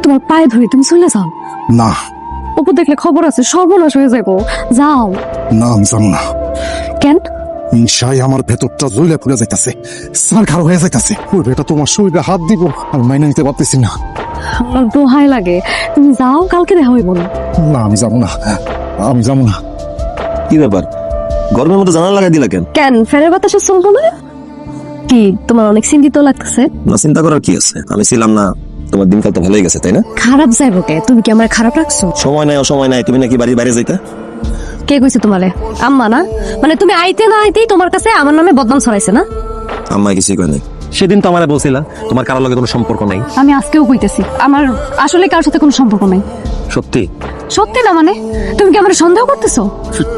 তোমার পায়ে ধরি, তুমি চলে যাও। না অপু দেখলে খবর আছে, সর্বনাশ হয়ে যাবো। যাও। না আমি যাবো না। কেন? হিংসায় আমার ভেতরটা জ্বলে পুড়ে যাইতাছে, সারখার হয়ে যাইতাছে। ওই বেটা তোমার শরীরে হাত দিব, আমি মাইনে নিতে পারতেছি না। আমার দোহাই লাগে, তুমি যাও, কালকে দেখা হইব না। না আমি যাবো না, আমি যাবো না। কি ব্যাপার, গরমের মধ্যে জানালা লাগাই দিলা কেন? কেন ফেরের বাতাসে চলবো না? কি তোমার অনেক চিন্তিত লাগতেছে? না, চিন্তা করার কি আছে, আমি ছিলাম না, তোমার দিনকাল তো ভালোই গেছে তাই না? খারাপ যাইব কে? তুমি কি আমার খারাপ রাখছো? সময় নাই অসময় নাই, তুমি নাকি বাড়ির বাইরে যাইতা? কে কইছে তোমারে? আম্মা না? মানে তুমি আইতে না আইতেই তোমার কাছে আমার নামে বদনাম ছড়াইছে না? আম্মা কিছুই কয় নাই। সেদিন তো আমারে বলছিলা তোমার কারোর লগে কোনো সম্পর্ক নাই। আমি আজকেও কইতেছি আমার আসলে কারোর সাথে কোনো সম্পর্ক নাই। সত্যি? সত্যি না মানে? তুমি কি আমার সন্দেহ করতেছো?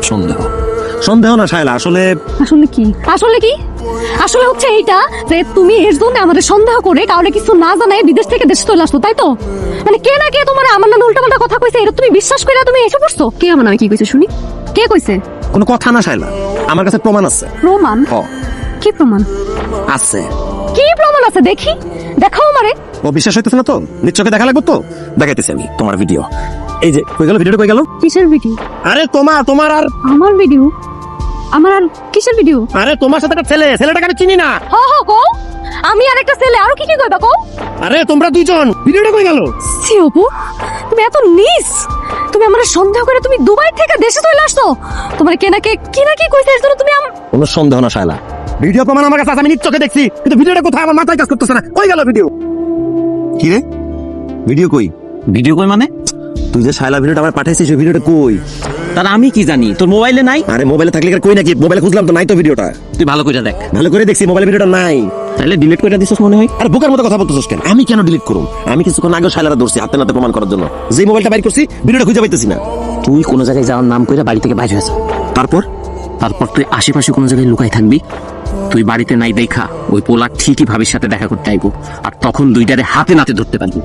সন্দেহ? সন্দেহ না শায়লা, আসলে আসলে কি? আসলে কি? আসলে হচ্ছে এইটা যে তুমি এর জন্য আমাদের সন্দেহ করে কাউকে কিছু না জানাই বিদেশ থেকে দেশে চলে আসতো, তাই তো? মানে কে না কে তোমার আমার নামে উল্টাপাল্টা কথা কইছে, এটা তুমি বিশ্বাস করে তুমি এসে পড়ছো? কে আমার নামে কি কইছে শুনি? কে কইছে? কোনো কথা না শায়লা, আমার কাছে প্রমাণ আছে। প্রমাণ? হ, কি প্রমাণ? আছে। কি প্রমাণ আছে দেখি? দেখাও আমারে। ও বিশ্বাস হইতেছে না তো? নিশ্চয়ই দেখা লাগবে তো, দেখাইতেছি আমি তোমার ভিডিও। এই যে কই গেল ভিডিওটা, কই গেল? কিসের ভিডিও? আরে তোমার আর আমার ভিডিও? আমার আর কিসের ভিডিও? আরে তোমার সাথে একটা ছেলেটাকে আমি চিনি না। হ হ কও। আমি আর একটা ছেলে, আর কি কি কইবা কও? আরে তোমরা দুইজন, ভিডিওটা কই গেল? সি অপু, তুমি এত নিস, তুমি আমার সন্দেহ করে তুমি দুবাই থেকে দেশে চলে আসছো। তোমার কে না কে কি না কি কইছে এর জন্য তুমি কোনো সন্দেহ না শায়লা, ভিডিও প্রমাণ আমার কাছে আছে, আমি নিজ চোখে দেখছি। কিন্তু ভিডিওটা কোথায় আমার মাথায় কাজ করতেছে না, কই গেল ভিডিও? কি রে, ভিডিও কই? ভিডিও কই মানে? তুই যে শায়লা ভিডিওটা আমার পাঠাইছিস, ওই ভিডিওটা কই? তার আমি কি জানি, তোর মোবাইলে নাই? আরে মোবাইলে থাকলে কি আর কই নাকি? মোবাইলে খুঁজলাম তো নাই তো ভিডিওটা। তুই ভালো করে দেখ। ভালো করে দেখছি, মোবাইলে ভিডিওটা নাই। তাহলে ডিলিট করে দিছিস মনে হয়। আরে বোকার মতো কথা বলতেছিস কেন? আমি কেন ডিলিট করব? আমি কিছুক্ষণ আগে শায়লারা ধরছি হাতে নাতে প্রমাণ করার জন্য। যে মোবাইলটা বাইর করছি, ভিডিওটা খুঁজে পাইতেছি না। তুই কোনো জায়গায় যাওয়ার নাম কইরা বাড়ি থেকে বাইরে হয়েছ, তারপর তারপর তুই আশেপাশে কোনো জায়গায় লুকাই থাকবি। তুই বাড়িতে নাই দেখা ওই পোলা ঠিকই ভাবির সাথে দেখা করতে আইবো, আর তখন দুইটারে হাতে নাতে ধরতে পারবি।